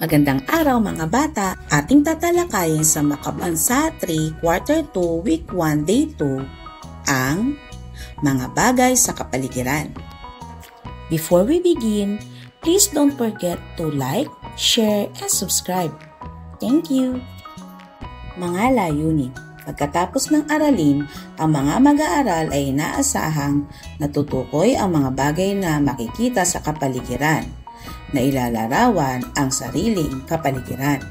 Magandang araw mga bata! Ating tatalakayin sa Makabansa 3, Quarter 2, Week 1, Day 2, ang mga bagay sa kapaligiran. Before we begin, please don't forget to like, share, and subscribe. Thank you! Mga layunin. Pagkatapos ng aralin, ang mga mag-aaral ay inaasahang natutukoy ang mga bagay na makikita sa kapaligiran, na ilalarawan ang sariling kapaligiran.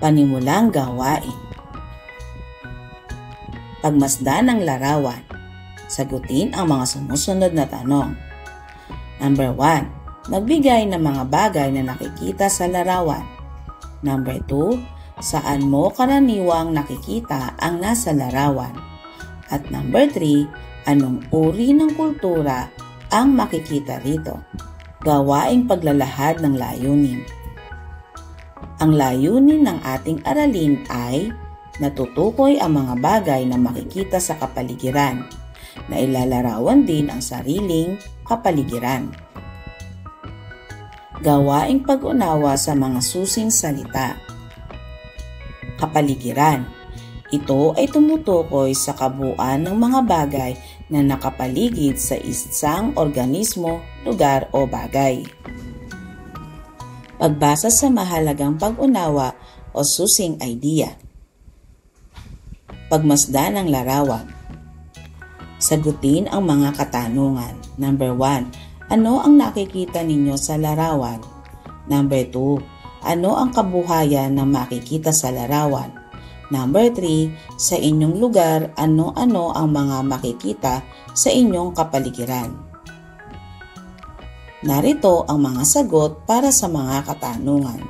Panimulang gawain. Pagmasdan ng larawan. Sagutin ang mga sumusunod na tanong. Number 1. Magbigay ng mga bagay na nakikita sa larawan. Number 2. Saan mo karaniwang nakikita ang nasa larawan? At number 3. Anong uri ng kultura ang makikita rito? Gawaing paglalahad ng layunin. Ang layunin ng ating aralin ay natutukoy ang mga bagay na makikita sa kapaligiran, na ilalarawan din ang sariling kapaligiran. Gawaing pag-unawa sa mga susing salita. Kapaligiran. Ito ay tumutukoy sa kabuuan ng mga bagay na nakapaligid sa isang organismo, lugar o bagay. Pagbasa sa mahalagang pag-unawa o susing idea. Pagmasdan ng larawan. Sagutin ang mga katanungan. Number 1. Ano ang nakikita ninyo sa larawan? Number 2. Ano ang kabuhayan na makikita sa larawan? Number 3. Sa inyong lugar, ano-ano ang mga makikita sa inyong kapaligiran? Narito ang mga sagot para sa mga katanungan.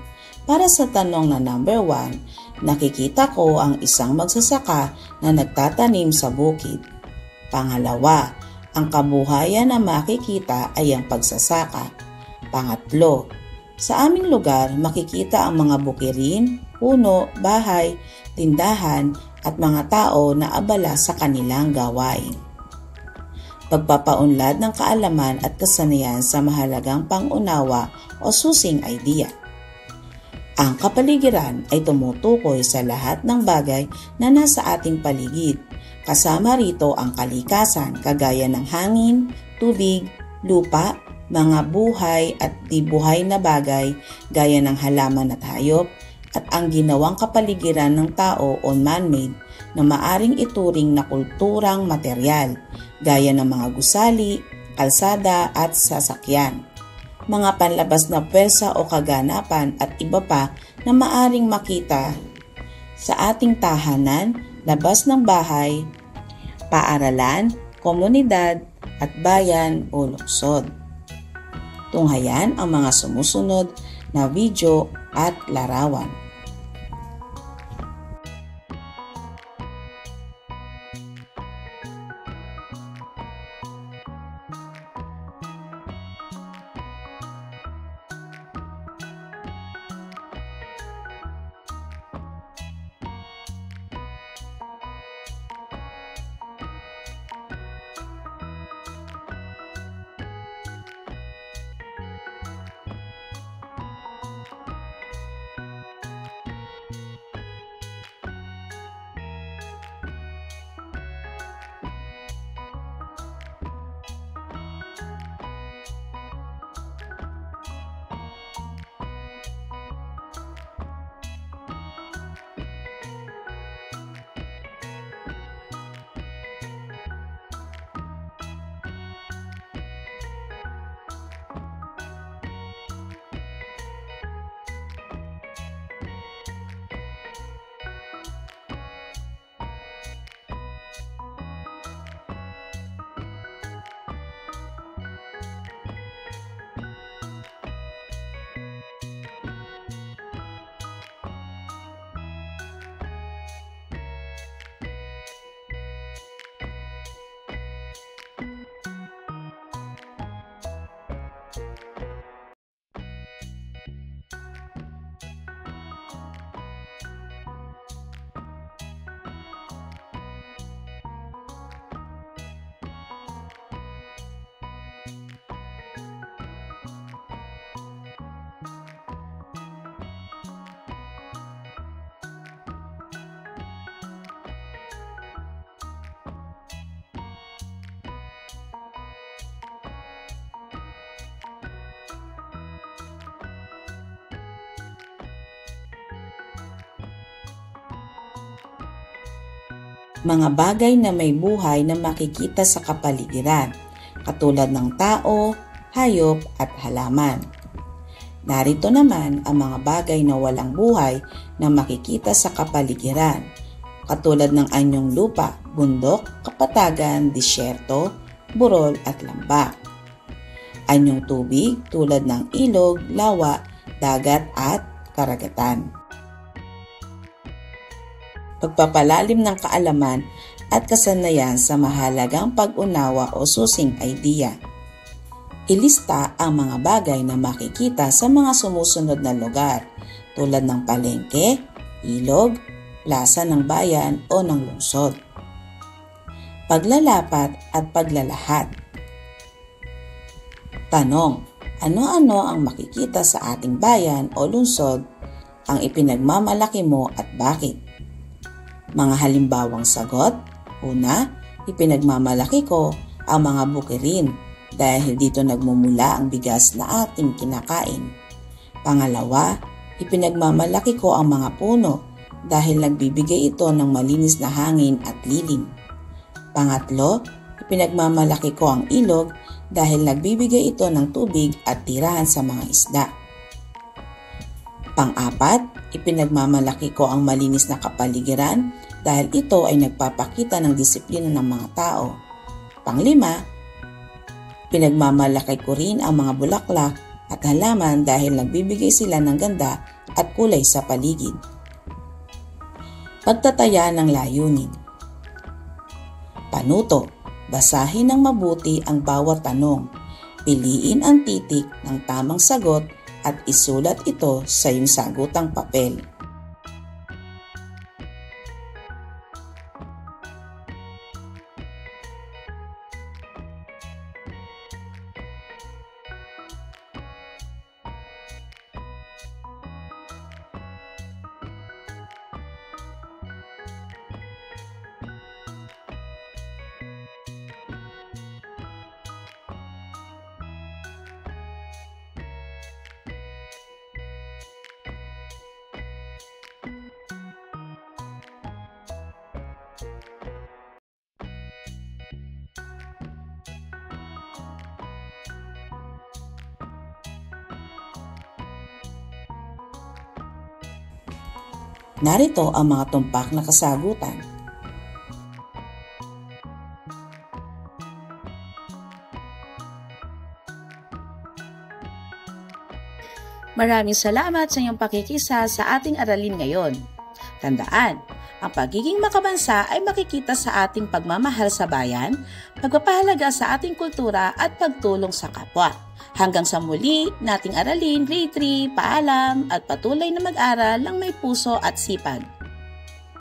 Para sa tanong na number 1, nakikita ko ang isang magsasaka na nagtatanim sa bukid. Pangalawa, ang kabuhayan na makikita ay ang pagsasaka. Pangatlo, sa aming lugar makikita ang mga bukirin, puno, bahay, tindahan at mga tao na abala sa kanilang gawain. Pagpapaunlad ng kaalaman at kasanayan sa mahalagang pangunawa o susing idea. Ang kapaligiran ay tumutukoy sa lahat ng bagay na nasa ating paligid. Kasama rito ang kalikasan kagaya ng hangin, tubig, lupa, mga buhay at di buhay na bagay gaya ng halaman at hayop, at ang ginawang kapaligiran ng tao o man-made na maaring ituring na kulturang materyal gaya ng mga gusali, kalsada at sasakyan, mga panlabas na pwersa o kaganapan at iba pa na maaring makita sa ating tahanan, labas ng bahay, paaralan, komunidad at bayan o lungsod. Tunghayan ang mga sumusunod na video at larawan. Mga bagay na may buhay na makikita sa kapaligiran, katulad ng tao, hayop at halaman. Narito naman ang mga bagay na walang buhay na makikita sa kapaligiran, katulad ng anyong lupa, bundok, kapatagan, disyerto, burol at lambak. Anyong tubig tulad ng ilog, lawa, dagat at karagatan. Pagpapalalim ng kaalaman at kasanayan sa mahalagang pag-unawa o susing idea. Ilista ang mga bagay na makikita sa mga sumusunod na lugar tulad ng palengke, ilog, plaza ng bayan o ng lungsod. Paglalapat at paglalahat. Tanong, ano-ano ang makikita sa ating bayan o lungsod ang ipinagmamalaki mo at bakit? Mga halimbawang sagot. Una, ipinagmamalaki ko ang mga bukirin dahil dito nagmumula ang bigas na ating kinakain. Pangalawa, ipinagmamalaki ko ang mga puno dahil nagbibigay ito ng malinis na hangin at lilim. Pangatlo, ipinagmamalaki ko ang ilog dahil nagbibigay ito ng tubig at tirahan sa mga isda. Pang-apat, ipinagmamalaki ko ang malinis na kapaligiran dahil ito ay nagpapakita ng disiplina ng mga tao. Panglima, pinagmamalaki ko rin ang mga bulaklak at halaman dahil nagbibigay sila ng ganda at kulay sa paligid. Pagtataya ng layunin. Panuto, basahin ng mabuti ang bawat tanong. Piliin ang titik ng tamang sagot at isulat ito sa iyong sagutang papel. Narito ang mga tumpak na kasagutan. Maraming salamat sa iyong pakikisa sa ating aralin ngayon. Tandaan, ang pagiging makabansa ay makikita sa ating pagmamahal sa bayan, pagpapahalaga sa ating kultura at pagtulong sa kapwa. Hanggang sa muli nating aralin, grade 3, paalam at patuloy na mag-aral ng may puso at sipag.